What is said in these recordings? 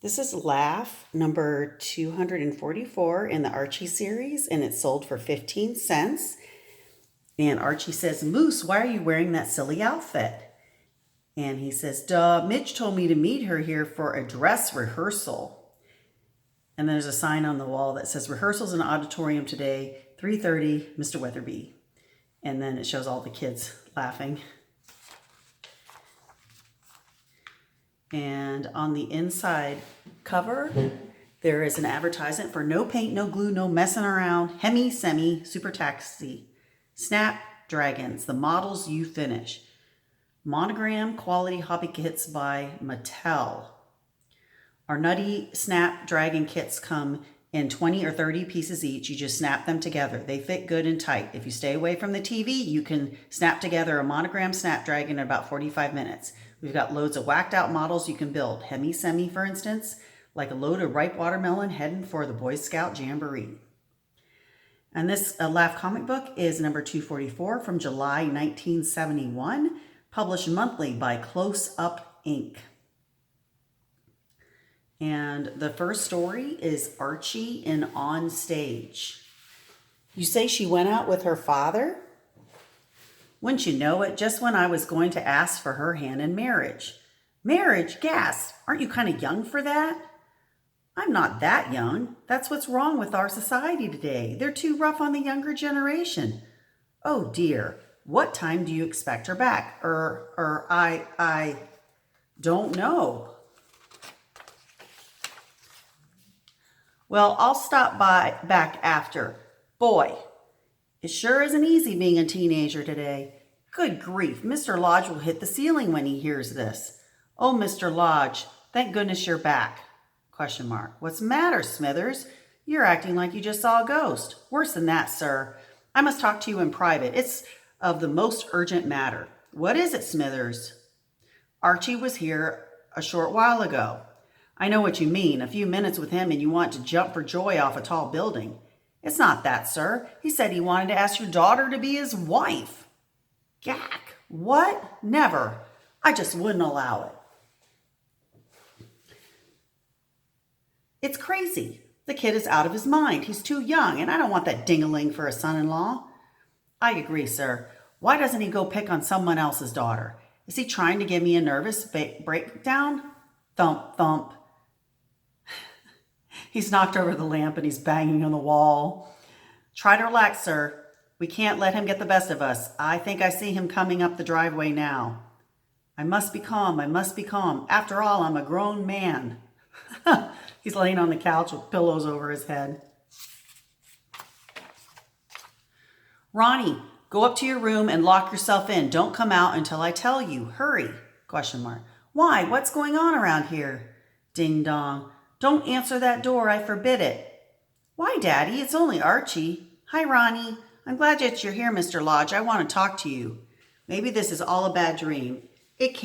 This is Laugh number 244 in the Archie series, and it's sold for 15 cents. And Archie says, "Moose, why are you wearing that silly outfit?" And he says, "Duh, Mitch told me to meet her here for a dress rehearsal." And there's a sign on the wall that says, "Rehearsals in the auditorium today, 3:30, Mr. Weatherbee." And then it shows all the kids laughing. And on the inside cover, there is an advertisement for no paint, no glue, no messing around, Hemi, Semi, Super Taxi, Snapdragons, the models you finish. Monogram quality hobby kits by Mattel. Our nutty Snapdragon kits come in 20 or 30 pieces each. You just snap them together. They fit good and tight. If you stay away from the TV, you can snap together a monogram Snapdragon in about 45 minutes. We've got loads of whacked out models you can build. Hemi Semi, for instance, like a load of ripe watermelon heading for the Boy Scout Jamboree. And this Laugh comic book is number 244 from July 1971, published monthly by Close-Up Inc. And the first story is Archie in On Stage. You say she went out with her father? Wouldn't you know it, just when I was going to ask for her hand in marriage. Marriage? Gas! Aren't you kind of young for that? I'm not that young. That's what's wrong with our society today. They're too rough on the younger generation. Oh dear, what time do you expect her back? I don't know. Well, I'll stop back after. Boy, it sure isn't easy being a teenager today. Good grief, Mr. Lodge will hit the ceiling when he hears this. Oh, Mr. Lodge, thank goodness you're back. ? What's the matter, Smithers? You're acting like you just saw a ghost. Worse than that, sir. I must talk to you in private. It's of the most urgent matter. What is it, Smithers? Archie was here a short while ago. I know what you mean. A few minutes with him and you want to jump for joy off a tall building. It's not that, sir. He said he wanted to ask your daughter to be his wife. Gack. What? Never. I just wouldn't allow it. It's crazy. The kid is out of his mind. He's too young, and I don't want that ding-a-ling for a son-in-law. I agree, sir. Why doesn't he go pick on someone else's daughter? Is he trying to give me a nervous breakdown? Thump, thump. He's knocked over the lamp and he's banging on the wall. Try to relax, sir. We can't let him get the best of us. I think I see him coming up the driveway now. I must be calm. I must be calm. After all, I'm a grown man. He's laying on the couch with pillows over his head. Ronnie, go up to your room and lock yourself in. Don't come out until I tell you. Hurry. ? Why? What's going on around here? Ding dong. Don't answer that door. I forbid it. Why, Daddy? It's only Archie. Hi, Ronnie. I'm glad that you're here, Mr. Lodge. I want to talk to you. Maybe this is all a bad dream. It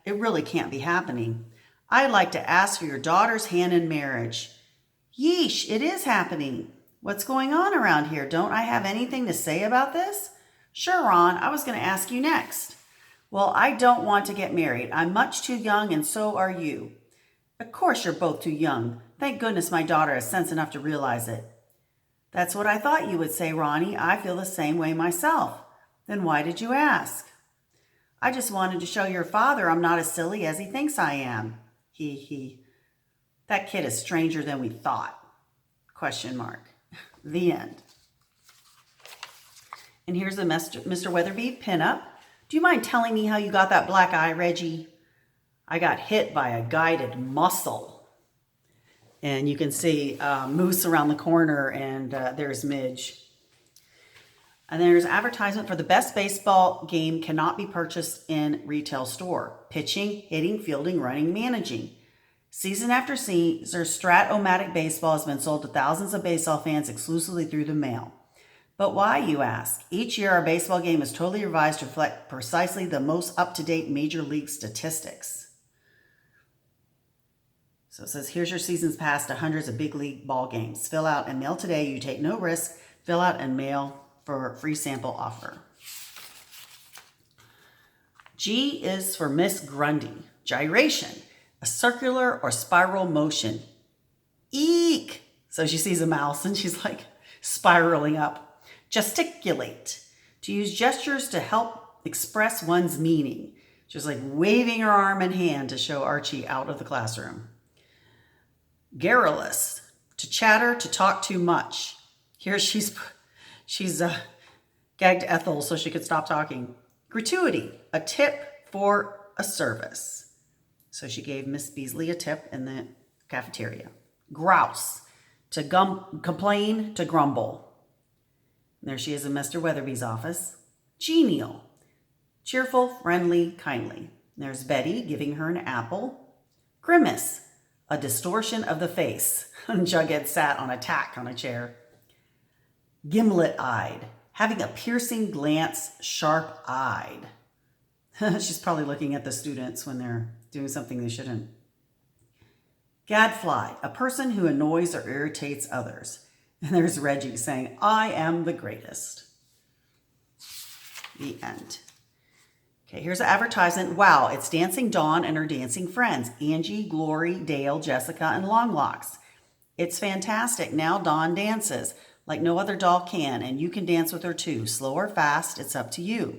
really can't be happening. I'd like to ask for your daughter's hand in marriage. Yeesh, it is happening. What's going on around here? Don't I have anything to say about this? Sure, Ron. I was going to ask you next. Well, I don't want to get married. I'm much too young, and so are you. Of course you're both too young. Thank goodness my daughter has sense enough to realize it. That's what I thought you would say, Ronnie. I feel the same way myself. Then why did you ask? I just wanted to show your father I'm not as silly as he thinks I am. That kid is stranger than we thought. ? The end. And here's the Mr. Weatherbee Pin Up. Do you mind telling me how you got that black eye, Reggie? I got hit by a guided mussel. And you can see Moose around the corner, and there's Midge. And there's advertisement for the best baseball game cannot be purchased in retail store. Pitching, hitting, fielding, running, managing. Season after season, Strat-O-Matic baseball has been sold to thousands of baseball fans exclusively through the mail. But why, you ask? Each year, our baseball game is totally revised to reflect precisely the most up-to-date major league statistics. So it says, here's your season's pass to hundreds of big league ball games. Fill out and mail today. You take no risk. Fill out and mail for free sample offer. G is for Miss Grundy. Gyration. a circular or spiral motion. Eek! So she sees a mouse and she's like spiraling up. Gesticulate, to use gestures to help express one's meaning. She's like waving her arm and hand to show Archie out of the classroom. Garrulous, to chatter, to talk too much. Here she's gagged Ethel so she could stop talking. Gratuity, a tip for a service. So she gave Miss Beasley a tip in the cafeteria. Grouse, to complain, to grumble. And there she is in Mr. Weatherbee's office. Genial, cheerful, friendly, kindly. There's Betty giving her an apple. Grimace, a distortion of the face. Jughead sat on a tack on a chair. Gimlet-eyed, having a piercing glance, sharp-eyed. She's probably looking at the students when they're doing something they shouldn't. Gadfly, a person who annoys or irritates others. And there's Reggie saying, I am the greatest. The end. Okay, here's an advertisement. Wow, it's Dancing Dawn and her dancing friends. Angie, Glory, Dale, Jessica, and Longlocks. It's fantastic. Now Dawn dances like no other doll can, and you can dance with her too. Slow or fast, it's up to you.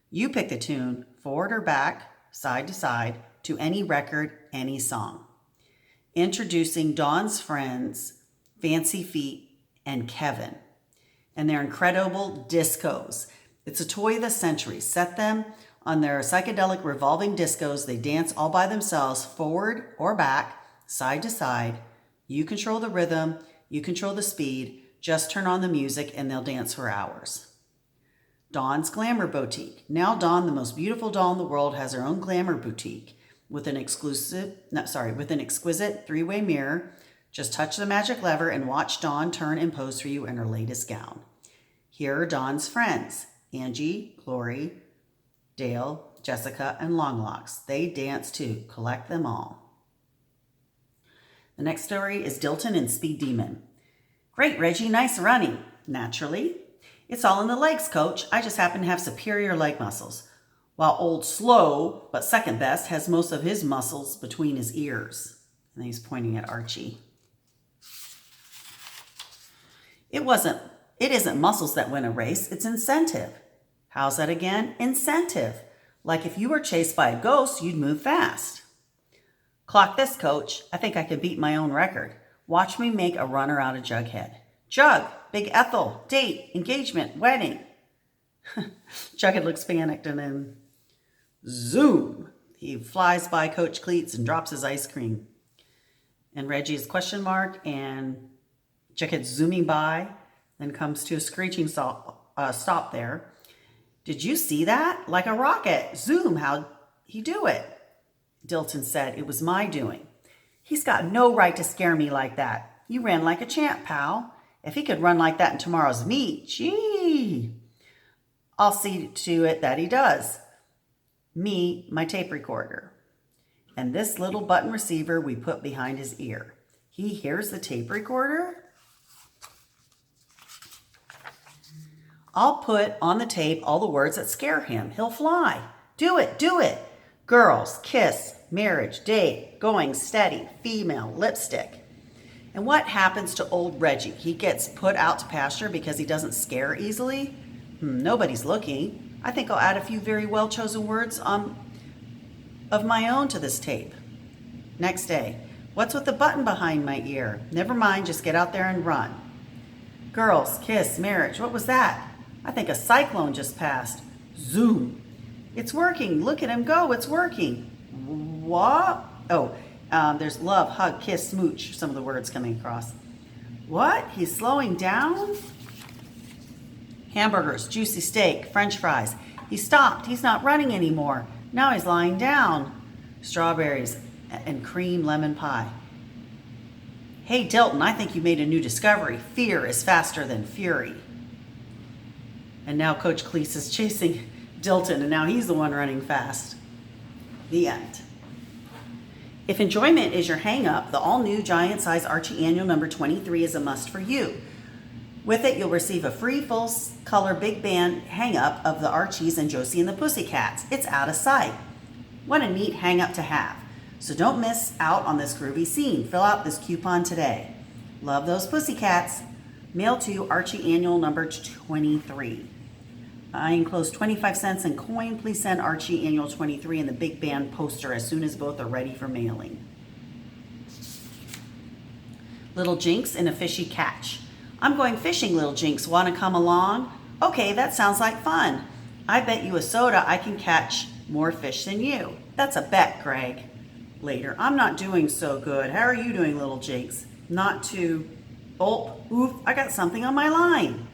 You pick the tune, forward or back, side to side, to any record, any song. Introducing Dawn's friends, Fancy Feet, and Kevin, and their incredible discos. It's a toy of the century. Set them on their psychedelic revolving discos. They dance all by themselves, forward or back, side to side. You control the rhythm, you control the speed. Just turn on the music and they'll dance for hours. Dawn's Glamour Boutique. Now Dawn, the most beautiful doll in the world, has her own glamour boutique with an exquisite three-way mirror. Just touch the magic lever and watch Dawn turn and pose for you in her latest gown. Here are Dawn's friends, Angie, Glory, Dale, Jessica, and Longlocks. They dance too. Collect them all. The next story is Dilton and Speed Demon. Great, Reggie. Nice running. Naturally. It's all in the legs, Coach. I just happen to have superior leg muscles, while old Slow, but second best, has most of his muscles between his ears. And he's pointing at Archie. It isn't muscles that win a race. It's incentive. How's that again? Incentive. Like if you were chased by a ghost, you'd move fast. Clock this, Coach. I think I could beat my own record. Watch me make a runner out of Jughead. Jug, Big Ethel, date, engagement, wedding. Jughead looks panicked and then zoom. He flies by Coach Cleats and drops his ice cream. And Reggie's question mark and Jughead zooming by, then comes to a screeching stop there. Did you see that? Like a rocket. Zoom, how'd he do it? Dilton said, it was my doing. He's got no right to scare me like that. You ran like a champ, pal. If he could run like that in tomorrow's meet, gee. I'll see to it that he does. Me, my tape recorder. And this little button receiver we put behind his ear. He hears the tape recorder? I'll put on the tape all the words that scare him. He'll fly. Do it, do it. Girls, kiss, marriage, date, going steady, female, lipstick. And what happens to old Reggie? He gets put out to pasture because he doesn't scare easily? Nobody's looking. I think I'll add a few very well-chosen words of my own to this tape. Next day. What's with the button behind my ear? Never mind, just get out there and run. Girls, kiss, marriage. What was that? I think a cyclone just passed. Zoom. It's working. Look at him go. It's working. What? Oh, there's love, hug, kiss, smooch. Some of the words coming across. What? He's slowing down? Hamburgers, juicy steak, French fries. He stopped. He's not running anymore. Now he's lying down. Strawberries and cream lemon pie. Hey, Dilton, I think you made a new discovery. Fear is faster than fury. And now Coach Cleese is chasing Dilton, and now he's the one running fast. The end. If enjoyment is your hang-up, the all-new giant-size Archie Annual number 23 is a must for you. With it, you'll receive a free full-color big band hang-up of the Archies and Josie and the Pussycats. It's out of sight. What a neat hang-up to have. So don't miss out on this groovy scene. Fill out this coupon today. Love those pussycats. Mail to Archie Annual number 23. I enclose 25 cents in coin. Please send Archie Annual 23 and the big band poster as soon as both are ready for mailing. Little Jinx in a fishy catch. I'm going fishing, Little Jinx. Want to come along? Okay, that sounds like fun. I bet you a soda I can catch more fish than you. That's a bet, Greg. Later, I'm not doing so good. How are you doing, Little Jinx? Not too... Oh, oof, I got something on my line.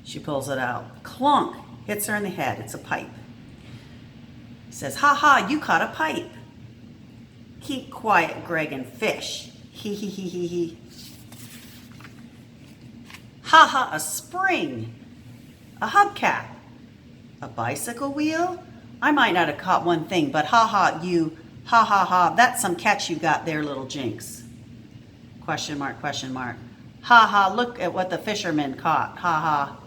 She pulls it out. Clunk! Hits her in the head. It's a pipe. Says, ha ha, you caught a pipe. Keep quiet, Greg, and fish. Hee hee hee hee hee. Ha ha, a spring. A hubcap. A bicycle wheel? I might not have caught one thing, but ha ha, you, ha ha ha, that's some catch you got there, Little Jinx. Question mark, question mark. Ha ha, look at what the fisherman caught. Ha ha.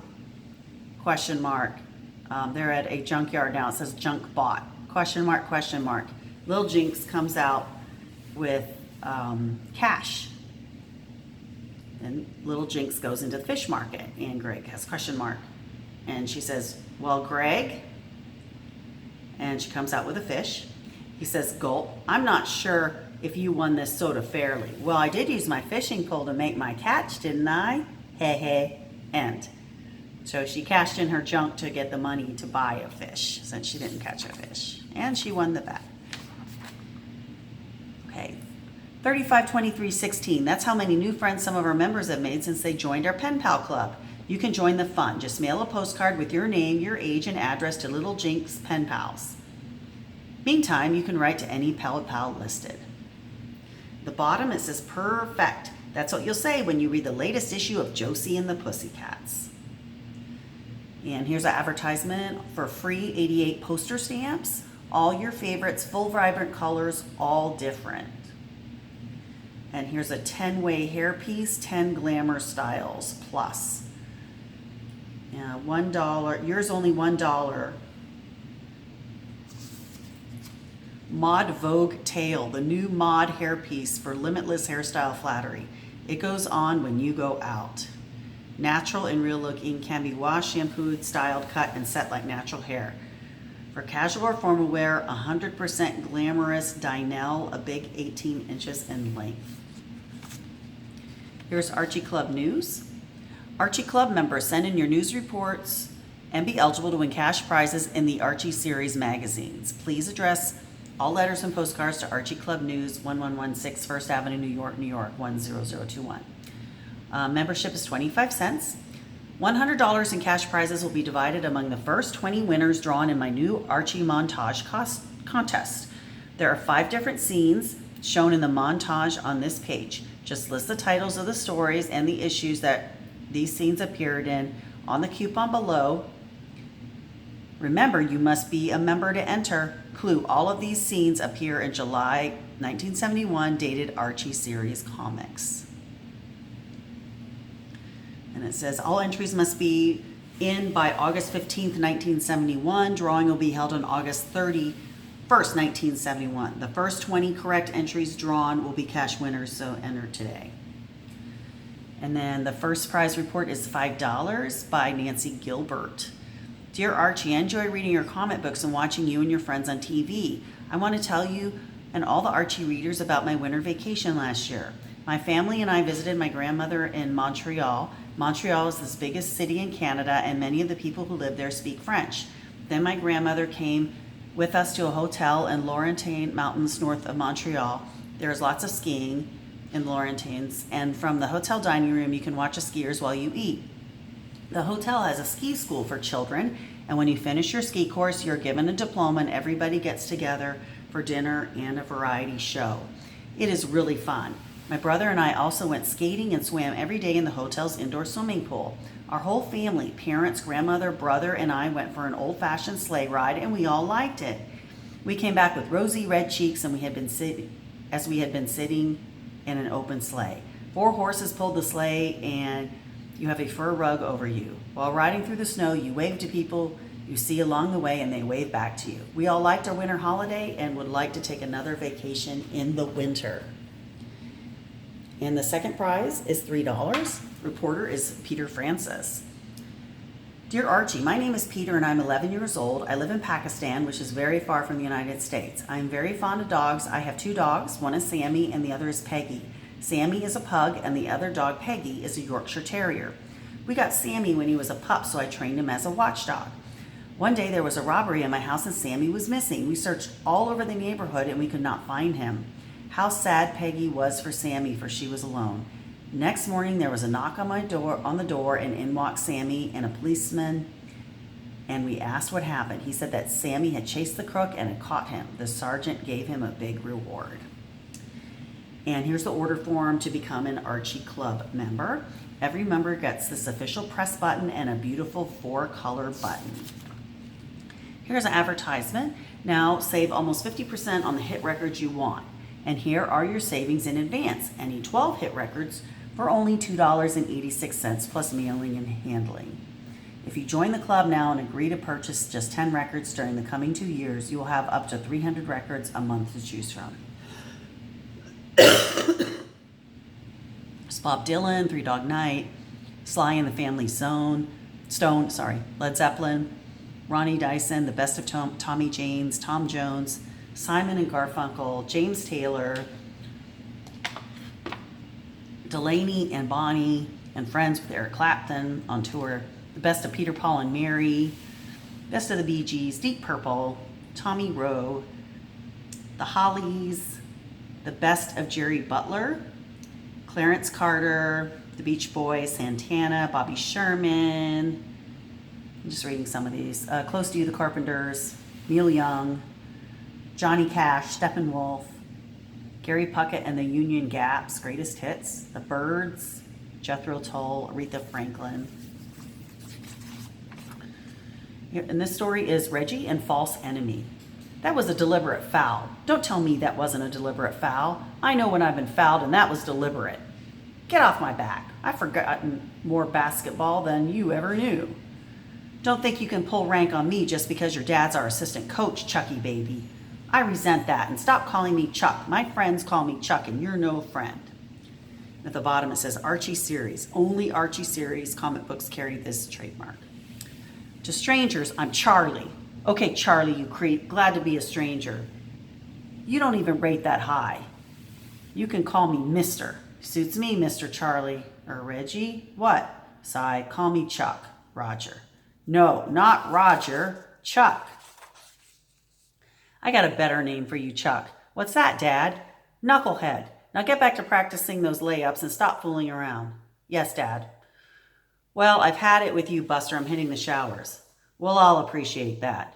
Question mark. They're at a junkyard now. It says junk bought. Question mark, question mark. Little Jinx comes out with cash. And Little Jinx goes into the fish market. And Greg has question mark. And she says, well, Greg. And she comes out with a fish. He says, gulp. I'm not sure if you won this soda fairly. Well, I did use my fishing pole to make my catch, didn't I? Hey, hey, end. So she cashed in her junk to get the money to buy a fish, since she didn't catch a fish. And she won the bet. Okay, 35, 23, 16. That's how many new friends some of our members have made since they joined our Pen Pal Club. You can join the fun. Just mail a postcard with your name, your age, and address to Little Jinx Pen Pals. Meantime, you can write to any pal listed. The bottom, it says perfect. That's what you'll say when you read the latest issue of Josie and the Pussycats. And here's an advertisement for free 88 poster stamps. All your favorites, full vibrant colors, all different. And here's a 10-way hairpiece, 10 glamour styles plus. Yeah, $1, yours only $1. Mod Vogue Tail, the new mod hairpiece for limitless hairstyle flattery. It goes on when you go out. Natural and real looking, can be washed, shampooed, styled, cut, and set like natural hair. For casual or formal wear, 100% glamorous Dynel, a big 18 inches in length. Here's Archie Club News. Archie Club members, send in your news reports and be eligible to win cash prizes in the Archie Series magazines. Please address all letters and postcards to Archie Club News, 1116 First Avenue, New York, New York, 10021. Membership is 25 cents. $100 in cash prizes will be divided among the first 20 winners drawn in my new Archie montage contest. There are 5 different scenes shown in the montage on this page. Just list the titles of the stories and the issues that these scenes appeared in on the coupon below. Remember, you must be a member to enter. Clue, all of these scenes appear in July 1971 dated Archie Series comics. And it says all entries must be in by August 15th, 1971. Drawing will be held on August 31st, 1971. The first 20 correct entries drawn will be cash winners, so enter today. And then the first prize report is $5 by Nancy Gilbert. Dear Archie, I enjoy reading your comic books and watching you and your friends on TV. I want to tell you and all the Archie readers about my winter vacation last year. My family and I visited my grandmother in Montreal. Montreal is the biggest city in Canada, and many of the people who live there speak French. Then my grandmother came with us to a hotel in Laurentine Mountains north of Montreal. There is lots of skiing in Laurentines, and from the hotel dining room you can watch the skiers while you eat. The hotel has a ski school for children, and when you finish your ski course, you're given a diploma and everybody gets together for dinner and a variety show. It is really fun. My brother and I also went skating and swam every day in the hotel's indoor swimming pool. Our whole family, parents, grandmother, brother, and I went for an old-fashioned sleigh ride, and we all liked it. We came back with rosy red cheeks, and we had been sitting in an open sleigh. 4 horses pulled the sleigh, and you have a fur rug over you. While riding through the snow, you wave to people you see along the way, and they wave back to you. We all liked our winter holiday and would like to take another vacation in the winter. And the second prize is $3. Reporter is Peter Francis. Dear Archie, my name is Peter and I'm 11 years old. I live in Pakistan, which is very far from the United States. I am very fond of dogs. I have 2 dogs. One is Sammy and the other is Peggy. Sammy is a pug and the other dog, Peggy, is a Yorkshire Terrier. We got Sammy when he was a pup, so I trained him as a watchdog. One day there was a robbery in my house and Sammy was missing. We searched all over the neighborhood and we could not find him. How sad Peggy was for Sammy, for she was alone. Next morning, there was a knock on the door, and in walked Sammy and a policeman, and we asked what happened. He said that Sammy had chased the crook and had caught him. The sergeant gave him a big reward. And here's the order form to become an Archie Club member. Every member gets this official press button and a beautiful 4-color button. Here's an advertisement. Now save almost 50% on the hit records you want. And here are your savings in advance. Any 12 hit records for only $2.86 plus mailing and handling. If you join the club now and agree to purchase just 10 records during the coming 2 years, you will have up to 300 records a month to choose from. Bob Dylan, 3 Dog Night, Sly and the Family Stone, Led Zeppelin, Ronnie Dyson, The Best of Tommy James, Tom Jones, Simon and Garfunkel, James Taylor, Delaney and Bonnie and Friends with Eric Clapton on tour, The Best of Peter, Paul and Mary, Best of the Bee Gees, Deep Purple, Tommy Rowe, The Hollies, The Best of Jerry Butler, Clarence Carter, The Beach Boys, Santana, Bobby Sherman. I'm just reading some of these. Close to You, The Carpenters, Neil Young, Johnny Cash, Steppenwolf, Gary Puckett and the Union Gap's Greatest Hits, The Byrds, Jethro Tull, Aretha Franklin. And this story is Reggie and False Enemy. That was a deliberate foul. Don't tell me that wasn't a deliberate foul. I know when I've been fouled, and that was deliberate. Get off my back. I've forgotten more basketball than you ever knew. Don't think you can pull rank on me just because your dad's our assistant coach, Chucky baby. I resent that, and stop calling me Chuck. My friends call me Chuck, and you're no friend. At the bottom it says Archie Series. Only Archie Series comic books carry this trademark. To strangers, I'm Charlie. Okay, Charlie, you creep. Glad to be a stranger. You don't even rate that high. You can call me Mr. Suits me, Mr. Charlie. Or Reggie? What? Sigh, call me Chuck. Roger. No, not Roger. Chuck. I got a better name for you, Chuck. What's that, Dad? Knucklehead. Now get back to practicing those layups and stop fooling around. Yes, Dad. Well, I've had it with you, Buster. I'm hitting the showers. We'll all appreciate that.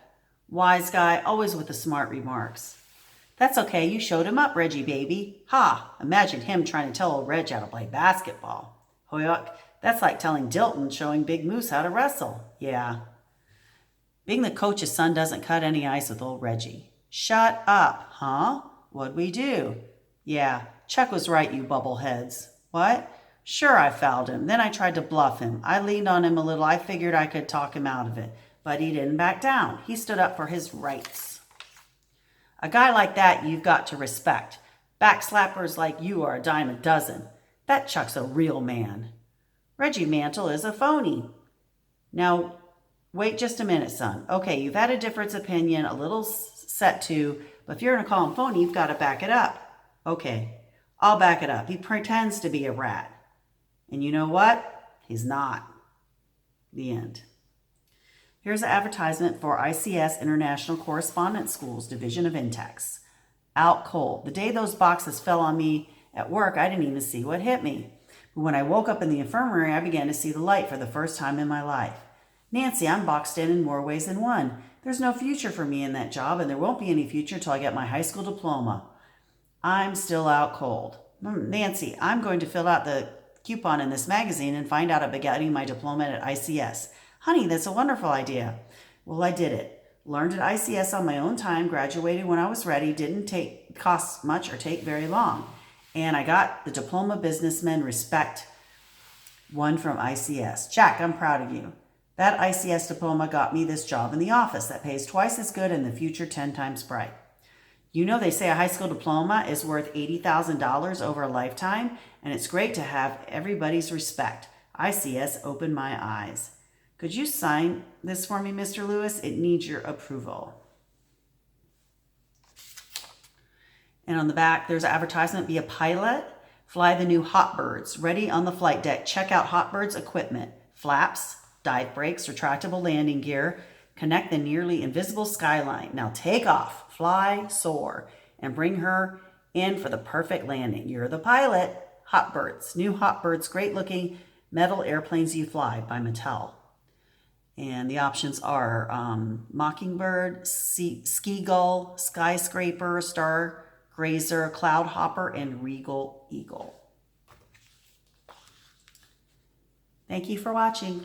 Wise guy, always with the smart remarks. That's okay. You showed him up, Reggie baby. Ha! Imagine him trying to tell old Reg how to play basketball. Hoyok, that's like telling Dilton showing Big Moose how to wrestle. Yeah. Being the coach's son doesn't cut any ice with old Reggie. Shut up, huh? What'd we do? Yeah, Chuck was right, you bubbleheads. What? Sure, I fouled him. Then I tried to bluff him. I leaned on him a little. I figured I could talk him out of it. But he didn't back down. He stood up for his rights. A guy like that you've got to respect. Backslappers like you are a dime a dozen. That Chuck's a real man. Reggie Mantle is a phony. Now, wait just a minute, son. Okay, you've had a difference of opinion, a little set to, but if you're going to call him phony, you've got to back it up. Okay, I'll back it up. He pretends to be a rat. And you know what? He's not. The end. Here's an advertisement for ICS International Correspondence School's Division of Intex. Out cold. The day those boxes fell on me at work, I didn't even see what hit me. But when I woke up in the infirmary, I began to see the light for the first time in my life. Nancy, I'm boxed in more ways than one. There's no future for me in that job, and there won't be any future till I get my high school diploma. I'm still out cold. Nancy, I'm going to fill out the coupon in this magazine and find out about getting my diploma at ICS. Honey, that's a wonderful idea. Well, I did it. Learned at ICS on my own time, graduated when I was ready, didn't cost much or take very long. And I got the Diploma Businessman Respect one from ICS. Jack, I'm proud of you. That ICS diploma got me this job in the office that pays twice as good and the future 10 times bright. You know they say a high school diploma is worth $80,000 over a lifetime, and it's great to have everybody's respect. ICS opened my eyes. Could you sign this for me, Mr. Lewis? It needs your approval. And on the back, there's an advertisement. Be a pilot. Fly the new Hotbirds. Ready on the flight deck. Check out Hotbirds equipment. Flaps, dive brakes, retractable landing gear. Connect the nearly invisible skyline. Now take off, fly, soar, and bring her in for the perfect landing. You're the pilot. Hotbirds. New Hotbirds. Great looking metal airplanes you fly by Mattel. And the options are Mockingbird, Ski Gull, Skyscraper, Star Grazer, Cloud Hopper, and Regal Eagle. Thank you for watching.